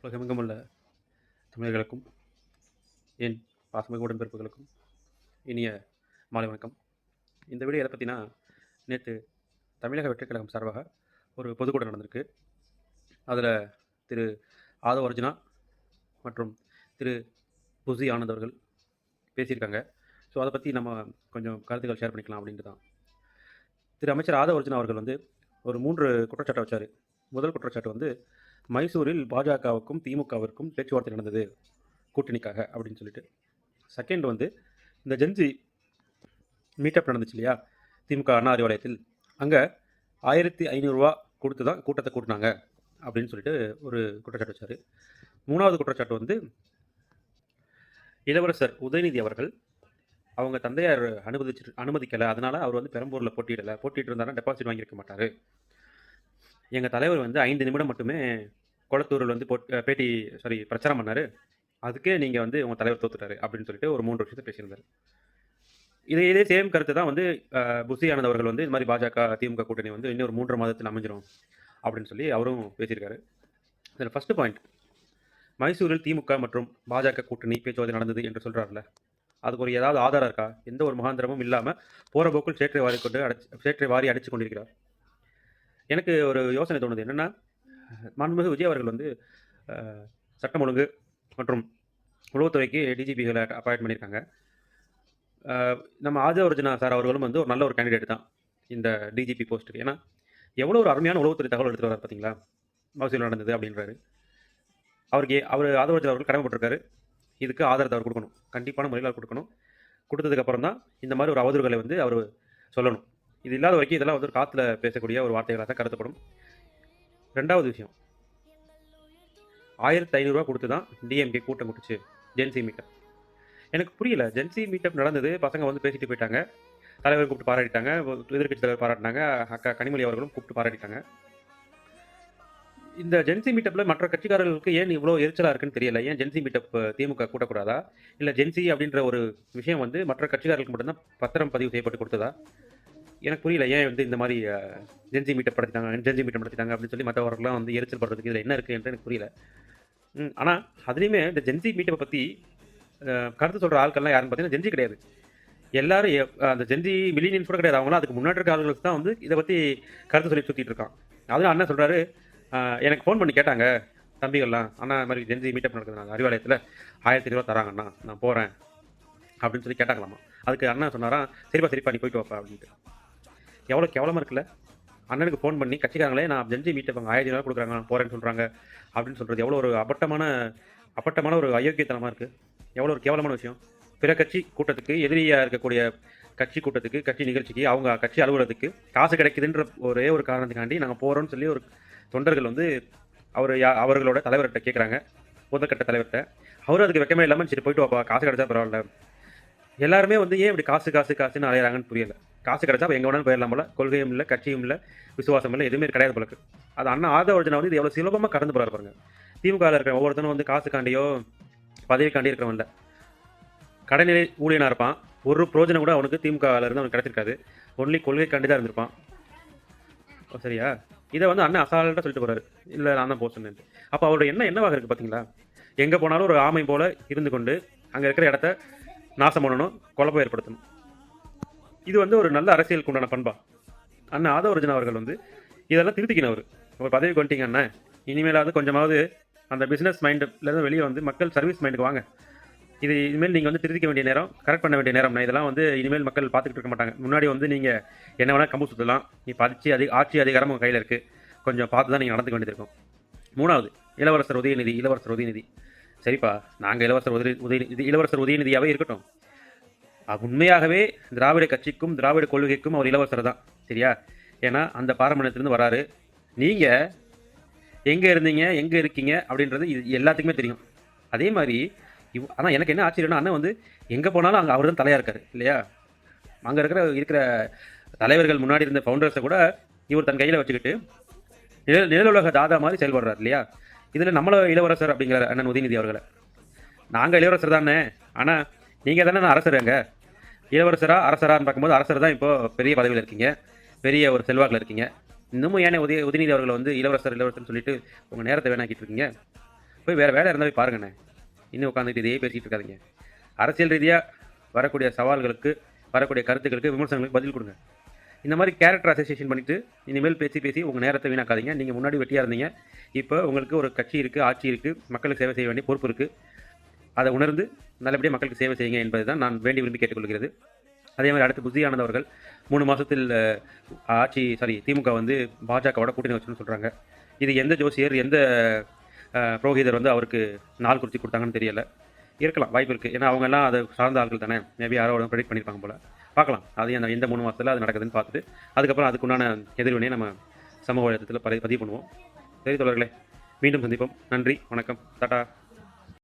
உலகமெங்கும் உள்ள தமிழர்களுக்கும் என் பாசமிகு உடன்பிறப்புகளுக்கும் இனிய மாலை வணக்கம். இந்த வீடியோ எதை பற்றினா, நேற்று தமிழக வெற்றிக் கழகம் சார்பாக ஒரு பொதுக்கூட்டம் நடந்திருக்கு. அதில் திரு ஆதவ அர்ஜுனா மற்றும் திரு புசி ஆனந்த் அவர்கள் பேசியிருக்காங்க. ஸோ அதை பற்றி நம்ம கொஞ்சம் கருத்துக்கள் ஷேர் பண்ணிக்கலாம் அப்படின்ட்டு தான். திரு அமைச்சர் ஆதவ அர்ஜுனா அவர்கள் வந்து ஒரு 3 குற்றச்சாட்டை வச்சார். முதல் குற்றச்சாட்டு வந்து மைசூரில் பாஜகவுக்கும் திமுகவிற்கும் பேச்சுவார்த்தை நடந்தது கூட்டணிக்காக அப்படின்னு சொல்லிட்டு. செகண்ட் வந்து இந்த ஜென்சி மீட்டப் நடந்துச்சு இல்லையா, திமுக அண்ணா அறிவாலயத்தில், அங்கே 1500 ரூபா கொடுத்து தான் கூட்டத்தை கூட்டினாங்க அப்படின்னு சொல்லிட்டு ஒரு குற்றச்சாட்டு வச்சார். மூணாவது குற்றச்சாட்டு வந்து இளவரசர் உதயநிதி அவர்கள் அவங்க தந்தையார் அனுமதிக்கலை, அதனால் அவர் வந்து பெரம்பூரில் போட்டிட்டு இருந்தாருன்னா டெபாசிட் வாங்கியிருக்க மாட்டார். எங்கள் தலைவர் வந்து 5 நிமிடம் மட்டுமே கொளத்தூரில் வந்து பிரச்சாரம் பண்ணார், அதுக்கே நீங்கள் வந்து உங்கள் தலைவர் தோத்துட்டாரு அப்படின்னு சொல்லிட்டு ஒரு 3 விஷயத்தை பேசியிருந்தார். இதே சேம் கருத்து தான் வந்து புசி ஆனந்த் அவர்கள் வந்து இது மாதிரி பாஜக திமுக கூட்டணி வந்து இன்னும் ஒரு 3 மாதத்தில் அமைஞ்சிரும் அப்படின்னு சொல்லி அவரும் பேசியிருக்காரு. இதில் ஃபஸ்ட்டு பாயிண்ட், மைசூரில் திமுக மற்றும் பாஜக கூட்டணி பேச்சுவார்த்தை நடந்தது என்று சொல்கிறார்ல, அதுக்கு ஒரு ஏதாவது ஆதாரம் இருக்கா? எந்த ஒரு முகாந்திரமும் இல்லாமல் போகிற போக்கில் சேற்றை வாரி அடித்து கொண்டிருக்கிறார். எனக்கு ஒரு யோசனை தோணுது. என்னென்னா, மாண்புமிகு விஜய் அவர்கள் வந்து சட்டம் ஒழுங்கு மற்றும் உளவுத்துறைக்கு டிஜிபிகளை அப்பாயின்ட் பண்ணியிருக்காங்க. நம்ம ஆதவ அர்ஜுனா சார் அவர்களும் வந்து ஒரு நல்ல ஒரு கேண்டிடேட் தான் இந்த டிஜிபி போஸ்ட்டுக்கு. ஏன்னா எவ்வளோ ஒரு அருமையான உளவுத்துறை தகவல் எடுத்துகிட்டு வரார் பார்த்தீங்களா, மகசூல் நடந்தது அப்படின்றாரு. அவர் ஆதவ அர்ஜுனா அவர்கள் கடமைப்பட்டிருக்காரு, இதுக்கு ஆதரத்தை அவர் கொடுக்கணும், கண்டிப்பான முறையில் கொடுக்கணும். கொடுத்ததுக்கப்புறம் தான் இந்த மாதிரி ஒரு அவதூறுகளை வந்து அவர் சொல்லணும். இது இல்லாத வரைக்கும் இதெல்லாம் வந்து ஒரு காற்றுல பேசக்கூடிய ஒரு வார்த்தைகளாக தான் கருதப்படும். ரெண்டாவது விஷயம், 1500 ரூபா கொடுத்து தான் டிஎம்கே கூட்டம் கூட்டுச்சு ஜென்சி மீட்டப். எனக்கு புரியல. ஜென்சி மீட்டப் நடந்தது, பசங்க வந்து பேசிட்டு போயிட்டாங்க, தலைவர் கூப்பிட்டு பாராட்டிட்டாங்க, எதிர்கட்சி தலைவர் பாராட்டினாங்க, அக்கா கனிமொழி அவர்களும் கூப்பிட்டு பாராட்டிட்டாங்க. இந்த ஜென்சி மீட்டப்பில் மற்ற கட்சிக்காரர்களுக்கு ஏன் இவ்வளோ எரிச்சலாக இருக்குன்னு தெரியல. ஏன் ஜென்சி மீட்டப் திமுக கூட்டக்கூடாதா? இல்லை ஜென்சி அப்படின்ற ஒரு விஷயம் வந்து மற்ற கட்சிக்காரர்களுக்கு மட்டும்தான் பத்திரம் பதிவு செய்யப்பட்டு கொடுத்ததா? எனக்கு புரியல. ஏன் வந்து இந்த மாதிரி ஜென்சி மீட்டப் நடத்திட்டாங்க அப்படின்னு சொல்லி மற்றவர்கள்லாம் வந்து எரிச்சல் படுறதுக்கு இதில் என்ன இருக்குது என்று எனக்கு புரியல. ஆனால் அதுலேயுமே இந்த ஜென்சி மீட்டப்பை பற்றி கருத்து சொல்கிற ஆட்கள்லாம் யாருன்னு பார்த்தீங்கன்னா ஜென்சி கிடையாது. எல்லாரும் அந்த ஜென்சி மில்லியன்ஸ் கூட கிடையாது. அவங்களாம் அதுக்கு முன்னாடி இருக்க ஆளுகளுக்கு தான் வந்து இதை பற்றி கருத்து சொல்லி சுற்றிட்டு இருக்கான். அதுவும் அண்ணன் சொல்கிறாரு, எனக்கு ஃபோன் பண்ணி கேட்டாங்க தம்பிகள்லாம், அண்ணா இது மாதிரி ஜென்சி மீட்டப் நடக்குதுனாங்க அறிவாலயத்தில் 1500 ரூபா தராங்கண்ணா, நான் போகிறேன் அப்படின்னு சொல்லி கேட்டாங்களாமா. அதுக்கு அண்ணா சொன்னாராம், சரிப்பா நீ போயிட்டு வாப்பா அப்படின்ட்டு. எவ்வளோ கேவலமாக இருக்குல்ல. அண்ணனுக்கு ஃபோன் பண்ணி கட்சிக்காரங்களே நான் ஜென்சி மீட்டப் 1500 ரூபா கொடுக்குறாங்க, நான் போகிறேன்னு சொல்கிறாங்க அப்படின்னு சொல்கிறது எவ்வளோ ஒரு அப்பட்டமான ஒரு அயோக்கியத்தனமாக இருக்குது. எவ்வளோ ஒரு கேவலமான விஷயம். பிற கட்சி கூட்டத்துக்கு, எதிரியாக இருக்கக்கூடிய கட்சி கூட்டத்துக்கு, கட்சி நிகழ்ச்சிக்கு, அவங்க கட்சி அலுவலகத்துக்கு காசு கிடைக்குதுன்ற ஒரே ஒரு காரணத்துக்காண்டி நாங்கள் போகிறோன்னு சொல்லி ஒரு தொண்டர்கள் வந்து அவர்களோட தலைவர்கிட்ட கேட்குறாங்க, முதற்கட்ட தலைவர்கிட்ட. அவரும் அதுக்கு வெக்கமே இல்லாமல் சரி போயிட்டு வாப்பா, காசு கிடைச்சா பரவாயில்ல. எல்லாருமே வந்து ஏன் இப்படி காசுன்னு அலையிறாங்கன்னு புரியல. காசு கிடைச்சா எங்கே வேணாலும் போயிடலாம் போல, கொள்கையும் இல்லை, கட்சியும் இல்லை, விசுவாசம் இல்லை, எதுவுமே கிடையாது போலக்கு. அது அண்ணா ஆதவ அர்ஜுனா வந்து இது எவ்வளோ சுலபமாக கடந்து போகிறாரு பாருங்க. திமுகவில் இருக்கிற ஒவ்வொருத்தனும் வந்து காசுக்காண்டியோ பதவிக்காண்டி இருக்கிறவன் இல்லை, கடைநிலை ஊழியனாக இருப்பான். ஒரு பிரோஜனம் கூட அவனுக்கு திமுகவில் இருந்து அவனுக்கு கிடைச்சிருக்காது. ஒன்லி கொள்கைக்காண்டி தான் இருந்திருப்பான். சரியா? இதை வந்து அண்ணன் அசால்ட்டாக சொல்லிட்டு போகிறாரு, இல்லை நான் தான் போக சொன்னேன். அப்போ அவரோட என்னவாக இருக்குது பார்த்தீங்களா? எங்கே போனாலும் ஒரு ஆமை போல் இருந்து கொண்டு அங்கே இருக்கிற இடத்த நாசம் பண்ணணும், குழப்பம் ஏற்படுத்தணும். இது வந்து ஒரு நல்ல அரசியலுக்கு உண்டான பண்பா? அண்ணன் ஆதவ அர்ஜுனா அவர்கள் வந்து இதெல்லாம் திருத்திக்கணும். ஒரு பதவிக்கு வந்துட்டீங்க அண்ணன், இனிமேலாவது கொஞ்சமாவது அந்த பிஸ்னஸ் மைண்டில் வெளியே வந்து மக்கள் சர்வீஸ் மைண்டுக்கு வாங்க. இனிமேல் நீங்கள் வந்து திருத்திக்க வேண்டிய நேரம், கரெக்ட் பண்ண வேண்டிய நேரம். இதெல்லாம் வந்து இனிமேல் மக்கள் பார்த்துக்கிட்டு இருக்க மாட்டாங்க. முன்னாடி வந்து நீங்கள் என்ன வேணால் கம்பு சுற்றலாம், இப்போ ஆட்சி அதிகாரம் உங்கள் கையில் இருக்குது, கொஞ்சம் பார்த்து தான் நீங்கள் நடந்துக்க வேண்டியது இருக்கும். மூணாவது, இளவரசர் உதயநிதி. சரிப்பா, நாங்கள் இளவரசர் உதயநிதியாகவே இருக்கட்டும். உண்மையாகவே திராவிட கட்சிக்கும் திராவிட கொள்கைக்கும் அவர் இளவரசர் தான், சரியா? ஏன்னா அந்த பாரம்பரியத்திலேருந்து வராரு. நீங்கள் எங்கே இருந்தீங்க, எங்கே இருக்கீங்க அப்படின்றது இது எல்லாத்துக்குமே தெரியும். அதே மாதிரி ஆனால் எனக்கு என்ன ஆச்சரியம்னா, அண்ணன் வந்து எங்கே போனாலும் அங்கே அவர் தான் தலையாக இருக்கார் இல்லையா? அங்கே இருக்கிற தலைவர்கள், முன்னாடி இருந்த ஃபவுண்டர்ஸை கூட இவர் தன் கையில் வச்சுக்கிட்டு நிழலுலக தாதா மாதிரி செயல்படுறார் இல்லையா? இதில் நம்மள இளவரசர் அப்படிங்கிற அண்ணன் உதயநிதி அவர்களை. நாங்கள் இளவரசர் தானே, ஆனால் நீங்கள் தானே நான் அரசர். அங்கே அரசரான்னு பார்க்கும்போது அரசர் தான் இப்போது பெரிய பதவியில் இருக்கீங்க, பெரிய ஒரு செல்வாக்கில் இருக்கீங்க. இன்னமும் ஏன்னா உதயநிதி அவர்களை வந்து இளவரசர்னு சொல்லிட்டு உங்கள் நேரத்தை வேணாக்கிட்டு இருக்கீங்க? போய் வேறு வேலை இருந்தால் போய் பாருங்கண்ணே. இன்னும் உட்காந்துட்டு இதையே பேசிகிட்டு இருக்காதீங்க. அரசியல் ரீதியாக வரக்கூடிய சவால்களுக்கு, வரக்கூடிய கருத்துக்களுக்கு, விமர்சனங்களுக்கு பதில் கொடுங்க. இந்த மாதிரி கேரக்டர் அசோசியேஷன் பண்ணிவிட்டு இனிமேல் பேசி உங்கள் நேரத்தை வீணாக்காதீங்க. நீங்கள் முன்னாடி வெட்டியாக இருந்தீங்க. இப்போ உங்களுக்கு ஒரு கட்சி இருக்குது, ஆட்சி இருக்குது, மக்களுக்கு சேவை செய்ய வேண்டிய பொறுப்பு இருக்குது. அதை உணர்ந்து நல்லபடியாக மக்களுக்கு சேவை செய்யுங்க என்பது தான் நான் வேண்டி விரும்பி கேட்டுக்கொள்கிறது. அதே மாதிரி அடுத்து புஷி ஆனந்த் அவர்கள் 3 மாதத்தில் திமுக வந்து பாஜகவோட கூட்டணி வச்சுன்னு சொல்கிறாங்க. இது எந்த ஜோசியர், எந்த புரோகிதர் வந்து அவருக்கு நாள் குறித்து கொடுத்தாங்கன்னு தெரியல. இருக்கலாம், வாய்ப்பு இருக்குது. ஏன்னா அவங்கெல்லாம் அதை சார்ந்த ஆட்கள் தானே. மேபி யாரோ ப்ரெடிக்ட் பண்ணியிருப்பாங்க போல். பார்க்கலாம், அது இந்த 3 மாதத்தில் அது நடக்குதுன்னு பார்த்துட்டு அதுக்கப்புறம் அதுக்குண்டான எதிர்வினையை நம்ம சமூக வலைத்தளத்தில் பதிவு பண்ணுவோம். சரி தோழர்களே, மீண்டும் சந்திப்போம். நன்றி, வணக்கம், டாடா.